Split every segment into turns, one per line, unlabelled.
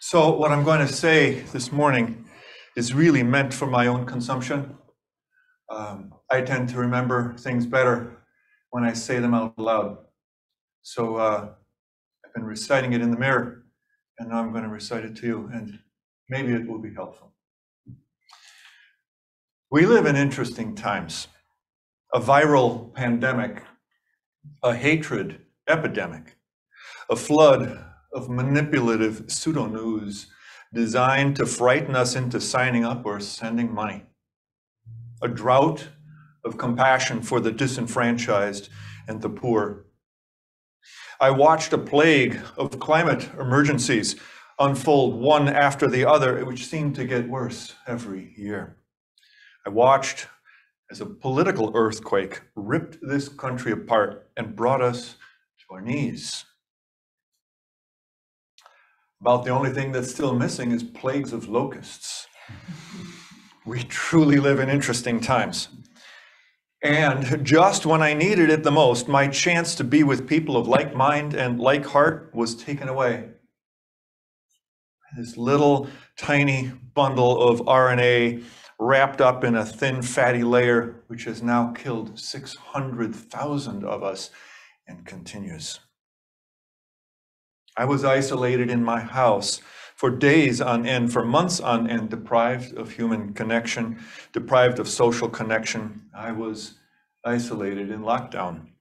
So what I'm going to say this morning is really meant for my own consumption. I tend to remember things better when I say them out loud. So I've been reciting it in the mirror, and now I'm going to recite it to you, and maybe it will be helpful. We live in interesting times. A viral pandemic, a hatred epidemic, a flood of manipulative pseudo-news designed to frighten us into signing up or sending money. A drought of compassion for the disenfranchised and the poor. I watched a plague of climate emergencies unfold one after the other, which seemed to get worse every year. I watched as a political earthquake ripped this country apart and brought us to our knees. About the only thing that's still missing is plagues of locusts. We truly live in interesting times. And just when I needed it the most, my chance to be with people of like mind and like heart was taken away. This little tiny bundle of RNA wrapped up in a thin fatty layer, which has now killed 600,000 of us and continues. I was isolated in my house for days on end, for months on end, deprived of human connection, deprived of social connection. I was isolated in lockdown.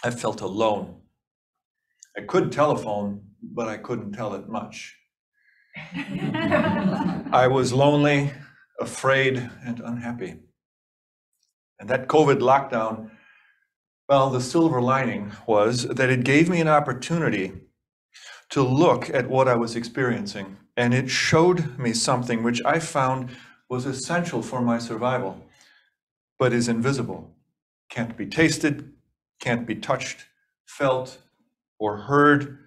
I felt alone. I could telephone, but I couldn't tell it much. I was lonely, afraid, and unhappy. And that COVID lockdown, well, the silver lining was that it gave me an opportunity to look at what I was experiencing, and it showed me something which I found was essential for my survival, but is invisible, can't be tasted, can't be touched, felt, or heard.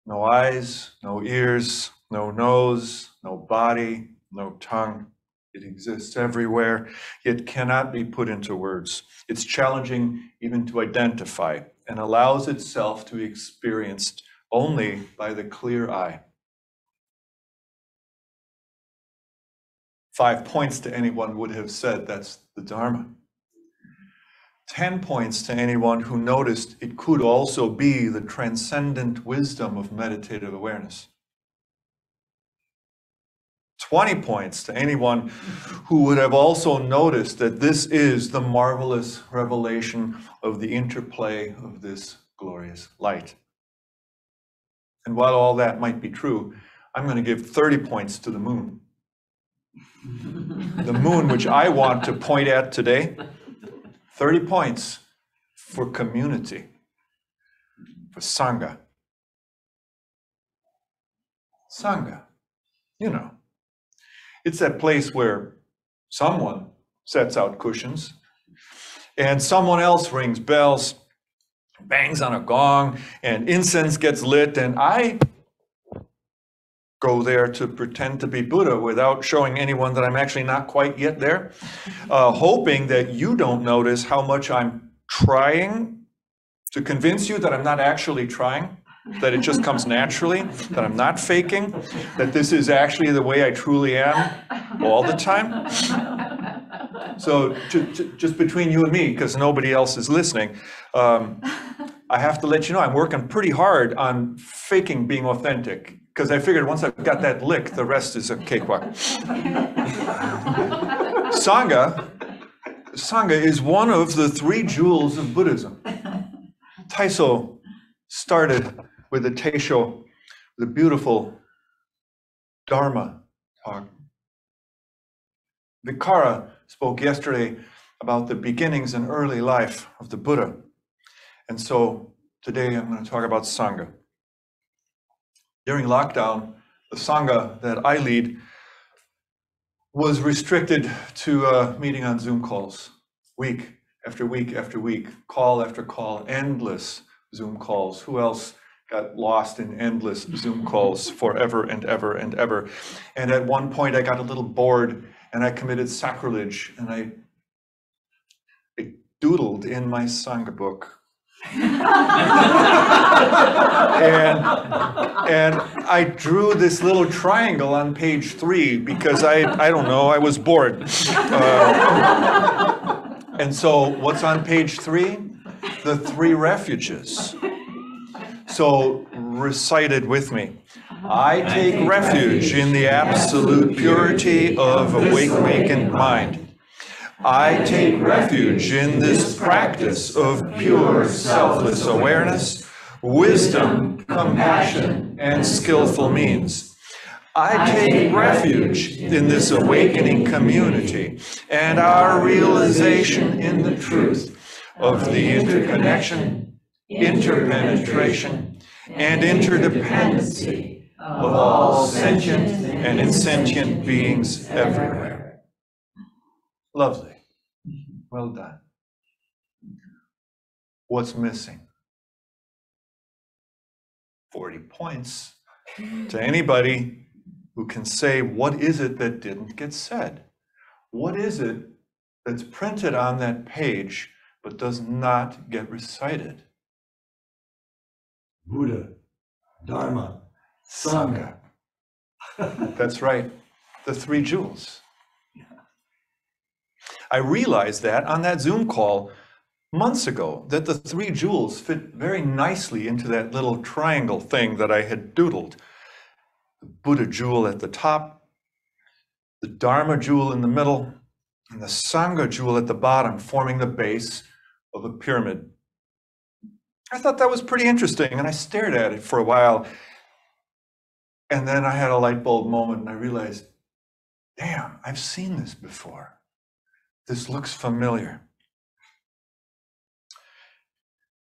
No eyes, no ears, no nose, no body, no tongue. It exists everywhere, yet cannot be put into words. It's challenging even to identify and allows itself to be experienced only by the clear eye. 5 points to anyone would have said that's the Dharma. 10 points to anyone who noticed it could also be the transcendent wisdom of meditative awareness. 20 points to anyone who would have also noticed that this is the marvelous revelation of the interplay of this glorious light. And while all that might be true, I'm going to give 30 points to the moon. The moon, which I want to point at today. 30 points for community, for Sangha. Sangha, you know, it's that place where someone sets out cushions and someone else rings bells, bangs on a gong, and incense gets lit, and I go there to pretend to be Buddha without showing anyone that I'm actually not quite yet there, hoping that you don't notice how much I'm trying to convince you that I'm not actually trying, that it just comes naturally, that I'm not faking, that this is actually the way I truly am all the time. So just between you and me, because nobody else is listening, I have to let you know I'm working pretty hard on faking being authentic, because I figured once I've got that lick, the rest is a cakewalk. Sangha is one of the 3 jewels of Buddhism. Teisho started with the Teisho, the beautiful Dharma talk. Vikara spoke yesterday about the beginnings and early life of the Buddha. And so today I'm going to talk about Sangha. During lockdown, the Sangha that I lead was restricted to meeting on Zoom calls, week after week after week, call after call, endless Zoom calls. Who else got lost in endless Zoom calls forever and ever and ever? And at one point I got a little bored and I committed sacrilege, and I doodled in my Sangha book, And I drew this little triangle on page 3 because I don't know, I was bored. And so what's on page 3? The 3 refuges. So recite it with me. I take refuge in the absolute purity of awakened mind. I take refuge in this practice of pure selfless awareness, wisdom, compassion, and skillful means. I take refuge in this awakening community and our realization in the truth of the interconnection, interpenetration, and interdependency of all sentient and insentient beings everywhere. Lovely. Well done. What's missing? 40 points to anybody who can say, what is it that didn't get said? What is it that's printed on that page but does not get recited?
Buddha, Dharma, Sangha.
That's right, the 3 jewels. I realized that on that Zoom call months ago, that the 3 jewels fit very nicely into that little triangle thing that I had doodled. The Buddha jewel at the top, the Dharma jewel in the middle, and the Sangha jewel at the bottom, forming the base of a pyramid. I thought that was pretty interesting, and I stared at it for a while. And then I had a light bulb moment, and I realized, damn, I've seen this before. This looks familiar.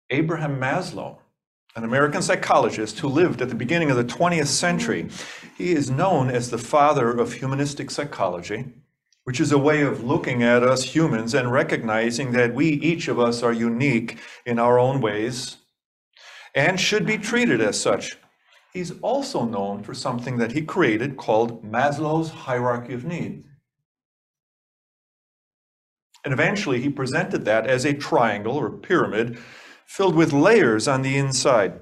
Abraham Maslow, an American psychologist who lived at the beginning of the 20th century, he is known as the father of humanistic psychology, which is a way of looking at us humans and recognizing that we, each of us, are unique in our own ways and should be treated as such. He's also known for something that he created called Maslow's hierarchy of needs. And eventually he presented that as a triangle or pyramid filled with layers on the inside.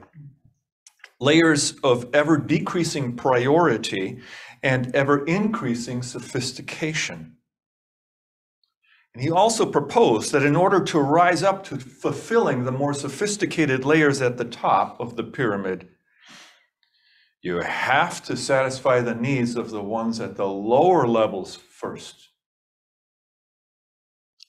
Layers of ever decreasing priority and ever increasing sophistication. And he also proposed that in order to rise up to fulfilling the more sophisticated layers at the top of the pyramid, you have to satisfy the needs of the ones at the lower levels first.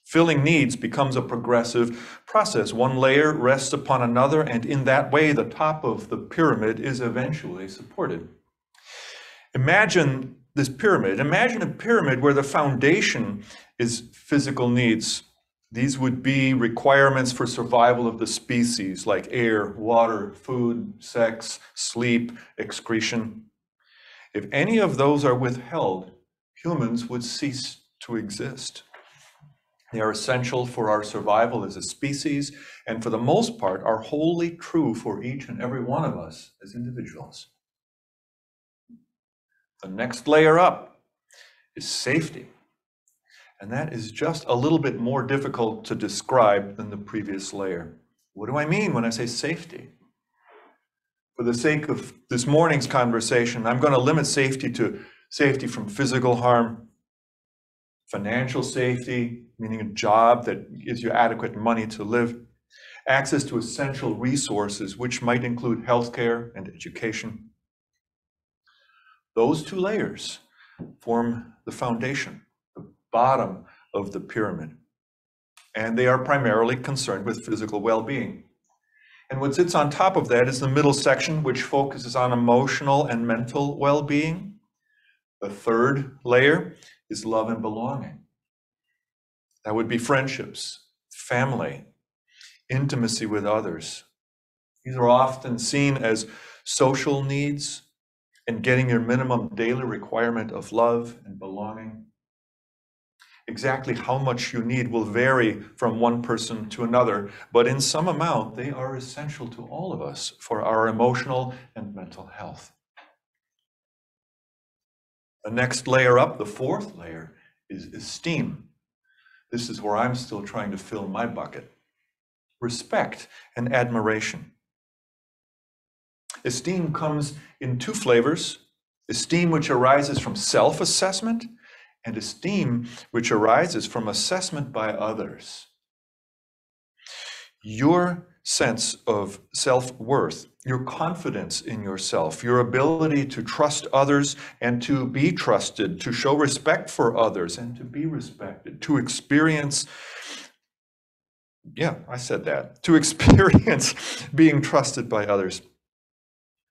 Filling needs becomes a progressive process. One layer rests upon another, and in that way, the top of the pyramid is eventually supported. Imagine this pyramid. Imagine a pyramid where the foundation is physical needs. These would be requirements for survival of the species, like air, water, food, sex, sleep, excretion. If any of those are withheld, humans would cease to exist. They are essential for our survival as a species, and for the most part are wholly true for each and every one of us as individuals. The next layer up is safety. And that is just a little bit more difficult to describe than the previous layer. What do I mean when I say safety? For the sake of this morning's conversation, I'm going to limit safety to safety from physical harm, financial safety, meaning a job that gives you adequate money to live, access to essential resources, which might include healthcare and education. Those 2 layers form the foundation, the bottom of the pyramid. And they are primarily concerned with physical well-being. And what sits on top of that is the middle section, which focuses on emotional and mental well-being. The 3rd layer is love and belonging. That would be friendships, family, intimacy with others. These are often seen as social needs and getting your minimum daily requirement of love and belonging. Exactly how much you need will vary from one person to another, but in some amount, they are essential to all of us for our emotional and mental health. The next layer up, the 4th layer, is esteem. This is where I'm still trying to fill my bucket. respect, and admiration. Esteem comes in two flavors: esteem which arises from self-assessment, and esteem which arises from assessment by others. Your sense of self-worth, your confidence in yourself, your ability to trust others and to be trusted, to show respect for others and to be respected, to experience, to experience being trusted by others.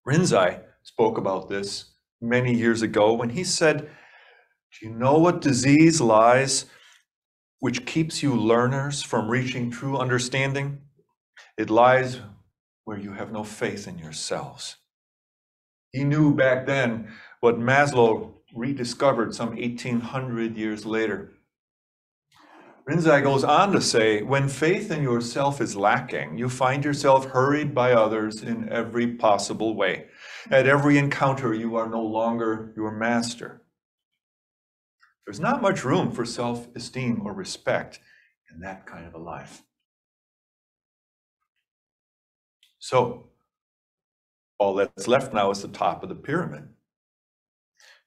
Rinzai spoke about this many years ago when he said, "Do you know what disease lies which keeps you learners from reaching true understanding? It lies where you have no faith in yourselves." He knew back then what Maslow rediscovered some 1800 years later. Rinzai goes on to say, when faith in yourself is lacking, you find yourself hurried by others in every possible way. At every encounter, you are no longer your master. There's not much room for self-esteem or respect in that kind of a life. So, all that's left now is the top of the pyramid.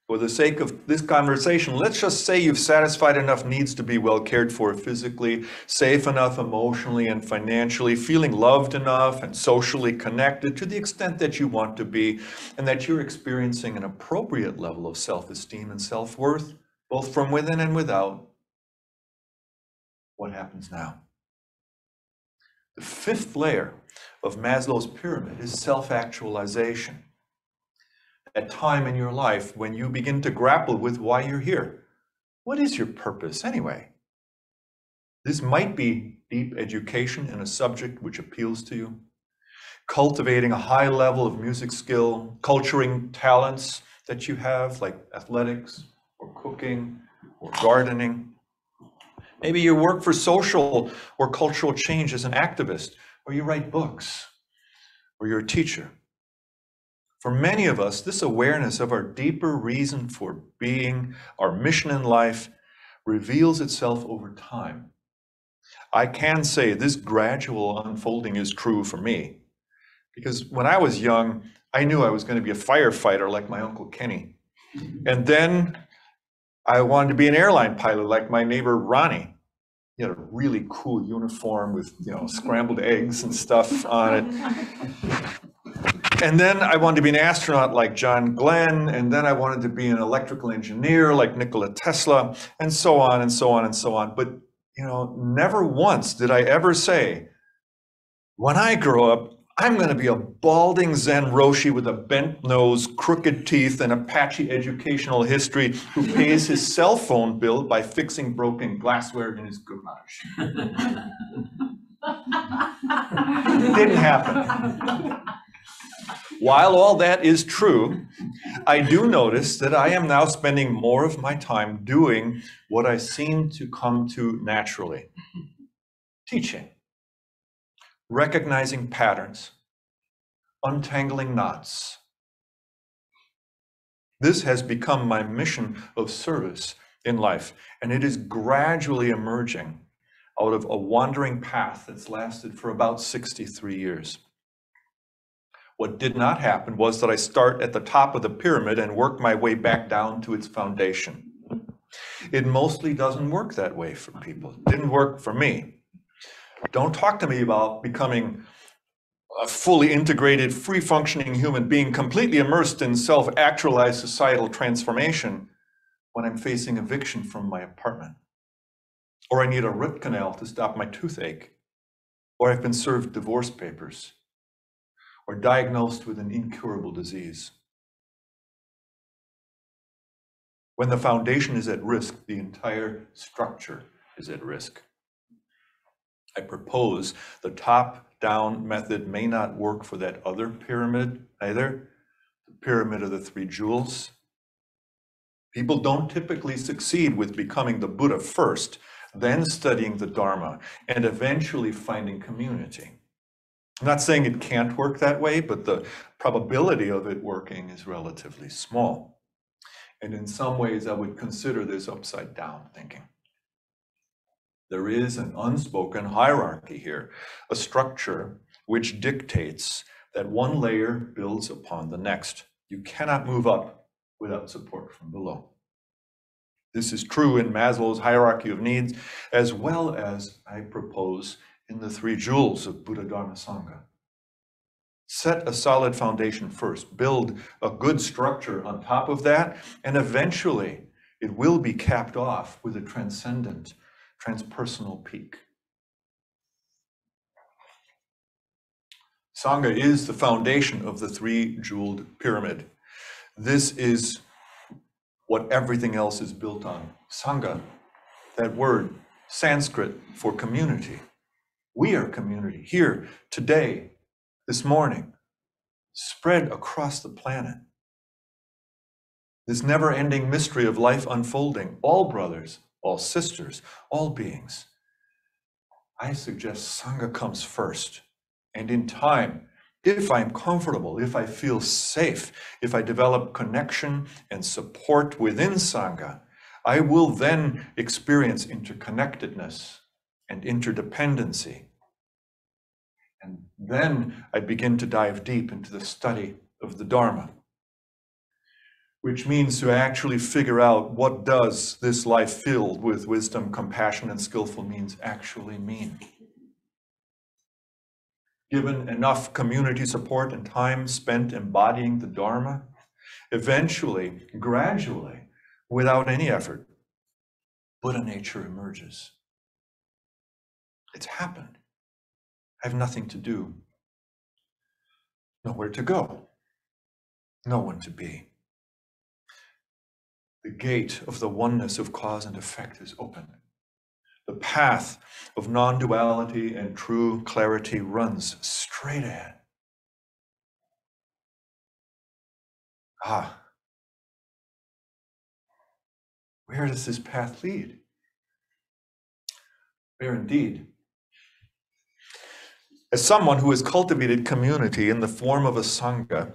For the sake of this conversation, let's just say you've satisfied enough needs to be well cared for physically, safe enough emotionally and financially, feeling loved enough and socially connected to the extent that you want to be, and that you're experiencing an appropriate level of self-esteem and self-worth, both from within and without. What happens now? The fifth layer of Maslow's pyramid is self-actualization. That time in your life when you begin to grapple with why you're here. What is your purpose anyway? This might be deep education in a subject which appeals to you, cultivating a high level of music skill, culturing talents that you have like athletics or cooking or gardening. Maybe you work for social or cultural change as an activist, or you write books, or you're a teacher. For many of us, this awareness of our deeper reason for being, our mission in life, reveals itself over time. I can say this gradual unfolding is true for me, because when I was young, I knew I was going to be a firefighter like my Uncle Kenny. And then I wanted to be an airline pilot like my neighbor Ronnie. He had a really cool uniform with, scrambled eggs and stuff on it. And then I wanted to be an astronaut like John Glenn, and then I wanted to be an electrical engineer like Nikola Tesla, and so on and so on and so on. But, never once did I ever say, when I grow up, I'm going to be a balding Zen Roshi with a bent nose, crooked teeth, and a patchy educational history who pays his cell phone bill by fixing broken glassware in his garage. It didn't happen. While all that is true, I do notice that I am now spending more of my time doing what I seem to come to naturally: teaching, recognizing patterns, untangling knots. This has become my mission of service in life, and it is gradually emerging out of a wandering path that's lasted for about 63 years. What did not happen was that I start at the top of the pyramid and work my way back down to its foundation. It mostly doesn't work that way for people. It didn't work for me. Don't talk to me about becoming a fully integrated, free-functioning human being, completely immersed in self-actualized societal transformation when I'm facing eviction from my apartment, or I need a root canal to stop my toothache, or I've been served divorce papers, or diagnosed with an incurable disease. When the foundation is at risk, the entire structure is at risk. I propose the top-down method may not work for that other pyramid either, the pyramid of the three jewels. People don't typically succeed with becoming the Buddha first, then studying the Dharma, and eventually finding community. I'm not saying it can't work that way, but the probability of it working is relatively small. And in some ways, I would consider this upside down thinking. There is an unspoken hierarchy here, a structure which dictates that one layer builds upon the next. You cannot move up without support from below. This is true in Maslow's hierarchy of needs, as well as I propose in the 3 jewels of Buddha, Dharma, Sangha. Set a solid foundation first, build a good structure on top of that, and eventually it will be capped off with a transcendent, transpersonal peak. Sangha is the foundation of the 3-jeweled pyramid. This is what everything else is built on. Sangha, that word, Sanskrit for community. We are community here, today, this morning, spread across the planet. This never-ending mystery of life unfolding, all brothers, all sisters, all beings. I suggest Sangha comes first. And in time, if I'm comfortable, if I feel safe, if I develop connection and support within Sangha, I will then experience interconnectedness and interdependency. And then I begin to dive deep into the study of the Dharma, which means to actually figure out what does this life filled with wisdom, compassion, and skillful means actually mean. Given enough community support and time spent embodying the Dharma, eventually, gradually, without any effort, Buddha nature emerges. It's happened. I have nothing to do, nowhere to go, no one to be. The gate of the oneness of cause and effect is open. The path of non-duality and true clarity runs straight ahead. Where does this path lead? Where indeed? As someone who has cultivated community in the form of a Sangha,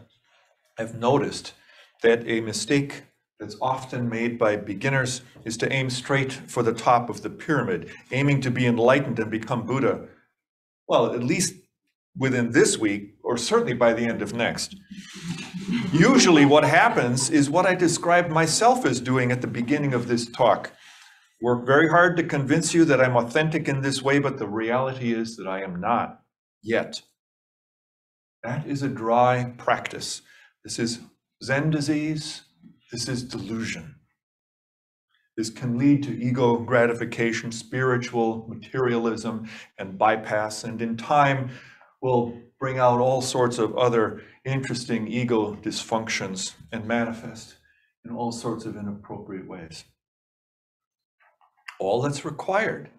I've noticed that a mistake that's often made by beginners is to aim straight for the top of the pyramid, aiming to be enlightened and become Buddha, well, at least within this week, or certainly by the end of next. Usually what happens is what I described myself as doing at the beginning of this talk. Work very hard to convince you that I'm authentic in this way, but the reality is that I am not yet. That is a dry practice. This is Zen disease. This is delusion. This can lead to ego gratification, spiritual materialism, and bypass, and in time will bring out all sorts of other interesting ego dysfunctions and manifest in all sorts of inappropriate ways. All that's required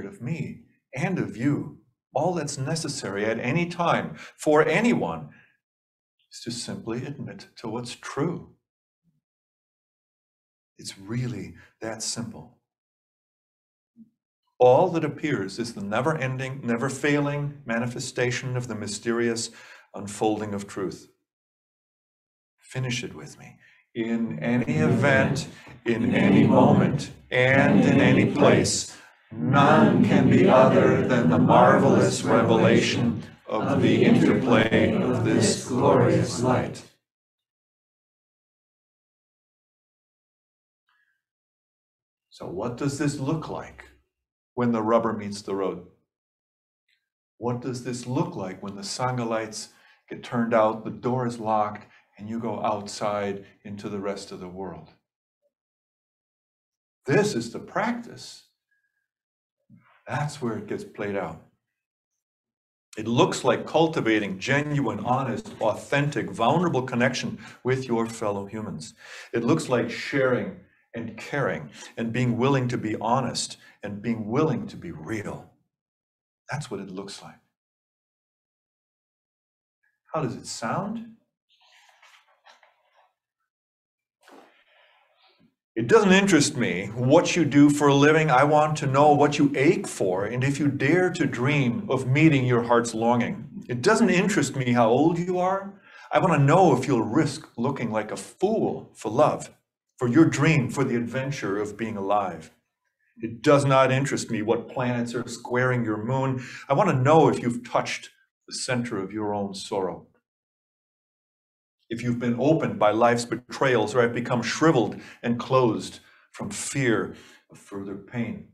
of me and of you, all that's necessary at any time for anyone is to simply admit to what's true. It's really that simple. All that appears is the never-ending, never-failing manifestation of the mysterious unfolding of truth. Finish it with me. In any event, in any moment, and in any place, none can be other than the marvelous revelation of the interplay of this glorious light. So what does this look like when the rubber meets the road? What does this look like when the Sangha lights get turned out, the door is locked, and you go outside into the rest of the world? This is the practice. That's where it gets played out. It looks like cultivating genuine, honest, authentic, vulnerable connection with your fellow humans. It looks like sharing and caring and being willing to be honest and being willing to be real. That's what it looks like. How does it sound? It doesn't interest me what you do for a living. I want to know what you ache for and if you dare to dream of meeting your heart's longing. It doesn't interest me how old you are. I want to know if you'll risk looking like a fool for love, for your dream, for the adventure of being alive. It does not interest me what planets are squaring your moon. I want to know if you've touched the center of your own sorrow. If you've been opened by life's betrayals, or have become shriveled and closed from fear of further pain.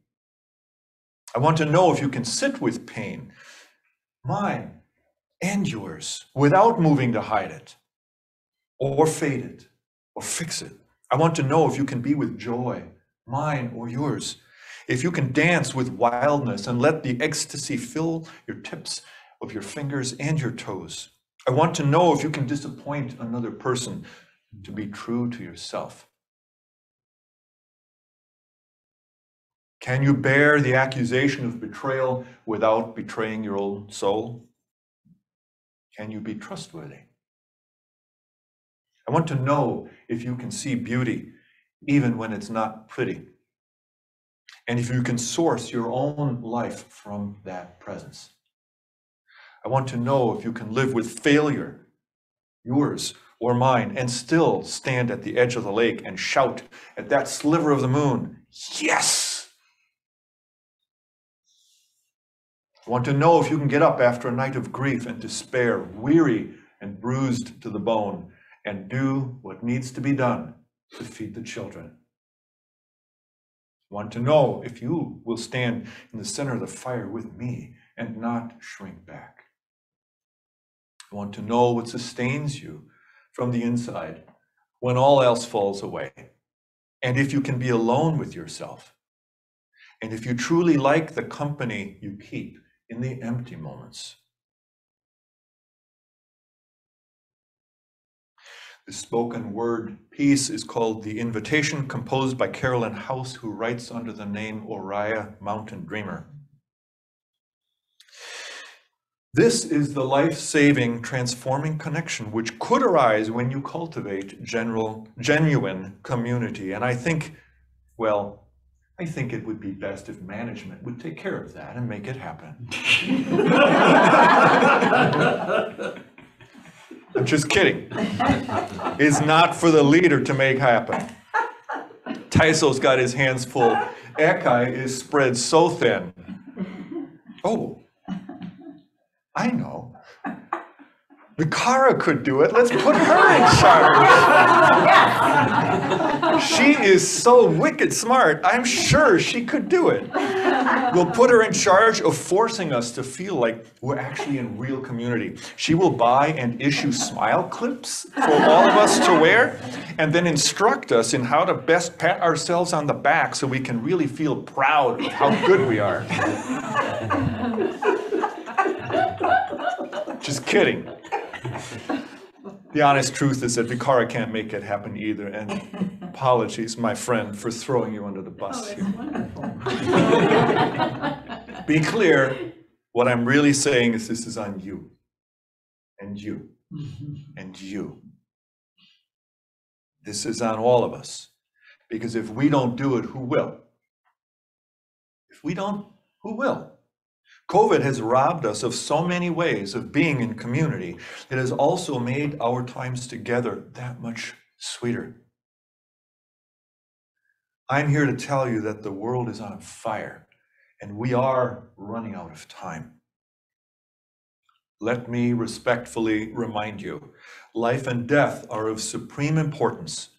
I want to know if you can sit with pain, mine and yours, without moving to hide it, or fade it, or fix it. I want to know if you can be with joy, mine or yours. If you can dance with wildness and let the ecstasy fill your tips of your fingers and your toes. I want to know if you can disappoint another person to be true to yourself. Can you bear the accusation of betrayal without betraying your own soul? Can you be trustworthy? I want to know if you can see beauty even when it's not pretty. And if you can source your own life from that presence. I want to know if you can live with failure, yours or mine, and still stand at the edge of the lake and shout at that sliver of the moon, yes! I want to know if you can get up after a night of grief and despair, weary and bruised to the bone, and do what needs to be done to feed the children. I want to know if you will stand in the center of the fire with me and not shrink back. I want to know what sustains you from the inside when all else falls away. And if you can be alone with yourself. And if you truly like the company you keep in the empty moments. The spoken word piece is called The Invitation, composed by Carolyn House, who writes under the name Oriah Mountain Dreamer. This is the life-saving, transforming connection which could arise when you cultivate genuine community. And I think it would be best if management would take care of that and make it happen. I'm just kidding. It's not for the leader to make happen. Teisho's got his hands full. Ekai is spread so thin. Oh. I know. Vikara could do it. Let's put her in charge. She is so wicked smart. I'm sure she could do it. We'll put her in charge of forcing us to feel like we're actually in real community. She will buy and issue smile clips for all of us to wear, and then instruct us in how to best pat ourselves on the back so we can really feel proud of how good we are. Just kidding. The honest truth is that Vikara can't make it happen either, and apologies, my friend, for throwing you under the bus here. Be clear, what I'm really saying is this is on you, and you, and you. This is on all of us, because if we don't do it, who will? If we don't, who will? COVID has robbed us of so many ways of being in community. It has also made our times together that much sweeter. I'm here to tell you that the world is on fire, and we are running out of time. Let me respectfully remind you, life and death are of supreme importance.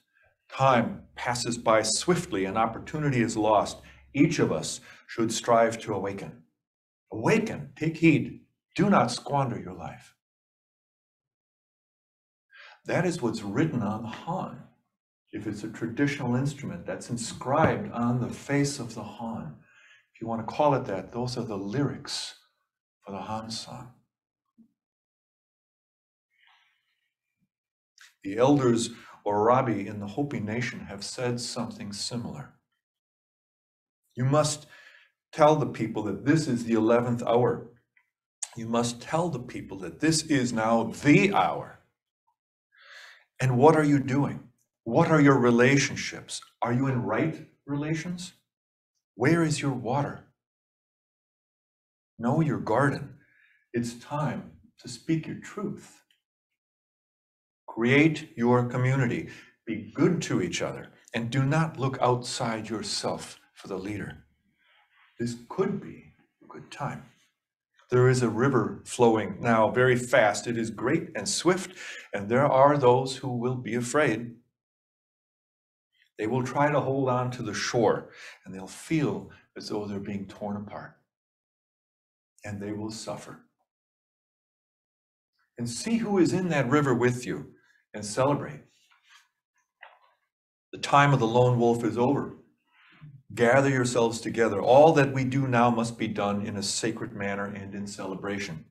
Time passes by swiftly and opportunity is lost. Each of us should strive to awaken. Awaken, take heed, do not squander your life. That is what's written on the Han. If it's a traditional instrument, that's inscribed on the face of the Han. If you want to call it that, those are the lyrics for the Han song. The elders Orabi in the Hopi nation have said something similar. You must tell the people that this is the 11th hour. You must tell the people that this is now the hour. And what are you doing? What are your relationships? Are you in right relations? Where is your water? Know your garden. It's time to speak your truth. Create your community. Be good to each other. And do not look outside yourself for the leader. this could be a good time. There is a river flowing now very fast. It is great and swift, and there are those who will be afraid. They will try to hold on to the shore, and they'll feel as though they're being torn apart. And they will suffer. And see who is in that river with you and celebrate. The time of the lone wolf is over. Gather yourselves together. All that we do now must be done in a sacred manner and in celebration.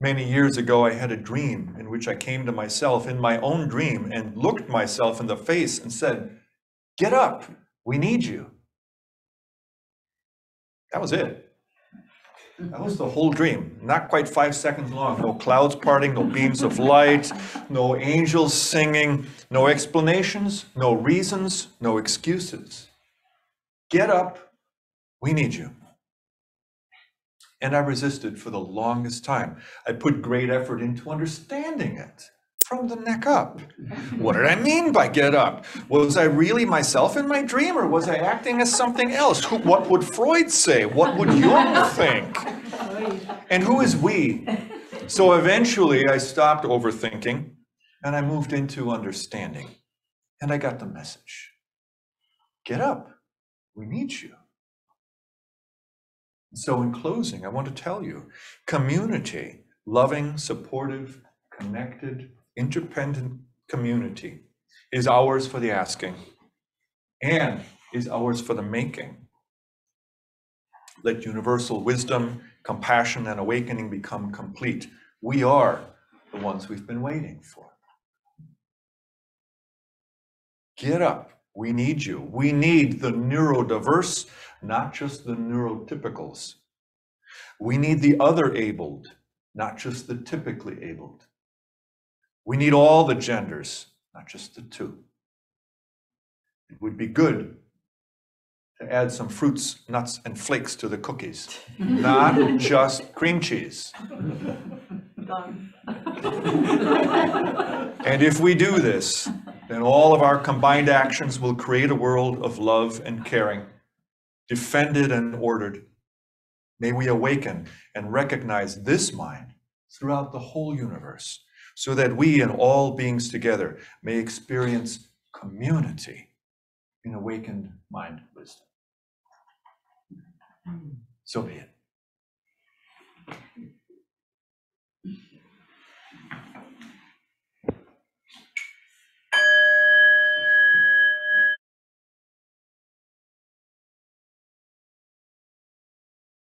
Many years ago, I had a dream in which I came to myself in my own dream and looked myself in the face and said, "Get up, we need you." That was it. That was the whole dream. Not quite 5 seconds long. No clouds parting, no beams of light, no angels singing, no explanations, no reasons, no excuses. Get up, we need you. And I resisted for the longest time. I put great effort into understanding it from the neck up. What did I mean by get up? Was I really myself in my dream, or was I acting as something else? What would Freud say? What would Jung think? And who is we? So eventually I stopped overthinking and I moved into understanding. And I got the message. Get up. We need you. So in closing, I want to tell you, community, loving, supportive, connected, independent community is ours for the asking and is ours for the making. Let universal wisdom, compassion, and awakening become complete. We are the ones we've been waiting for. Get up. We need you. We need the neurodiverse, not just the neurotypicals. We need the other abled, not just the typically abled. We need all the genders, not just the two. It would be good to add some fruits, nuts, and flakes to the cookies, not just cream cheese.
Done.
And if we do this, then all of our combined actions will create a world of love and caring, defended and ordered. May we awaken and recognize this mind throughout the whole universe, so that we and all beings together may experience community in awakened mind wisdom. So be it.